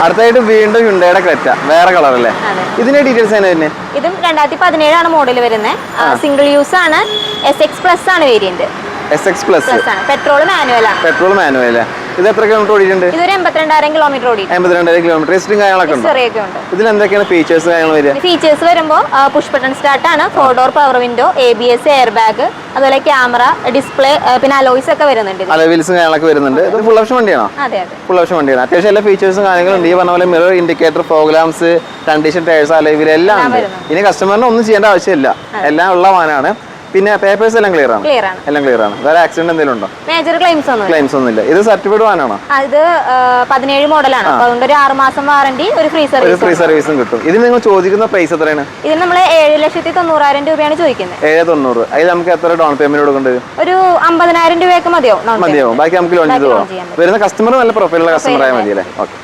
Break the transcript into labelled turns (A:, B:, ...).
A: അടുത്തായിട്ട് വീണ്ടും ഹ്യുണ്ടായുടെ ക്രെറ്റ വേറെ കളർ അല്ലേ? ഇതിന്റെ ഡീറ്റെയിൽസ് ആണ് വരുന്നത്.
B: ഇതും 2017 ആണ് മോഡൽ വരുന്നത്. സിംഗിൾ യൂസ് ആണ്. SX Plus ആണ് വേരിയന്റ്.
A: SX Plus
B: ആണ്. പെട്രോൾ മാനുവൽ ആണ്.
A: Petrol manual. ഇത് എത്ര കിലോമീറ്റർ ഓടിയിട്ടുണ്ട്?
B: ഇതൊരു 82,000 കിലോമീറ്റർ ഓടിയിട്ടുണ്ട്.
A: 82,000 കിലോമീറ്റർ. ടെസ്റ്റിംഗ് കാര്യങ്ങളൊക്കെ ഉണ്ട്. ഇതിൽ എന്തൊക്കെയാണ് ഫീച്ചേഴ്സ് കാര്യങ്ങൾ വരിക?
B: ഫീച്ചേഴ്സ് വരുമ്പോൾ പുഷ് ബട്ടൺ സ്റ്റാർട്ട് ആണ്, 4 door power window, ABS, air bag, അതുപോലെ ക്യാമറ, ഡിസ്പ്ലേ, പിന്നെ അലോയ്സ് ഒക്കെ വരുന്നുണ്ട്.
A: അലോയ്സ് കാര്യങ്ങളൊക്കെ വരുന്നുണ്ട്. ഇത് ഫുൾ ഓപ്ഷൻ വണ്ടിയാണോ?
B: അതെ അതെ,
A: ഫുൾ ഓപ്ഷൻ വണ്ടിയാണ്. അത്യാവശ്യം എല്ലാ ഫീച്ചേഴ്സും കാര്യങ്ങളുണ്ട്. ഈ പറഞ്ഞ പോലെ mirror indicator, fog lamps, condition tyres, അലോയിൽ എല്ലാം ഉണ്ട്. ഇനി കസ്റ്റമറിന് ഒന്നും ചെയ്യേണ്ട ആവശ്യമില്ല, എല്ലാം ഉള്ള വാനാണ്. പിന്നെ പേപ്പേഴ്സ് എല്ലാം ക്ലിയർ ആണ്. എല്ലാം ക്ലിയർ ആണ്. വേറെ ആക്സിഡന്റ് എന്തെങ്കിലും ഉണ്ടോ?
B: മേജർ ക്ലെയിംസ്
A: ഒന്നുമില്ല. ഇത് സർട്ടിഫൈഡ് വാനാണോ?
B: ഇത് 17 മോഡലാണ്. അതുകൊണ്ട് ഒരു 6 മാസം വാറണ്ടി, ഒരു ഫ്രീ
A: സർവീസും കിട്ടും. ഇതിന് നിങ്ങൾ ചോദിക്കുന്ന പ്രൈസ് എത്രയാണ്?
B: ഇത് നമ്മൾ 7,90,000 രൂപയാണ് ചോദിക്കുന്നത്.
A: 790. അതിൽ നമുക്ക് എത്ര ഡൗൺ പേയ്മെന്റ് കൊടുക്കേണ്ടത്?
B: ഒരു 50,000 രൂപയൊക്കെ മതിയാവും.
A: ബാക്കി നമുക്ക് ലോൺ ചെയ്ത് പോകാം. വരുന്ന കസ്റ്റമർ നല്ല പ്രൊഫൈലുള്ള കസ്റ്റമർ ആയാൽ മതി അല്ലേ? ഓക്കെ.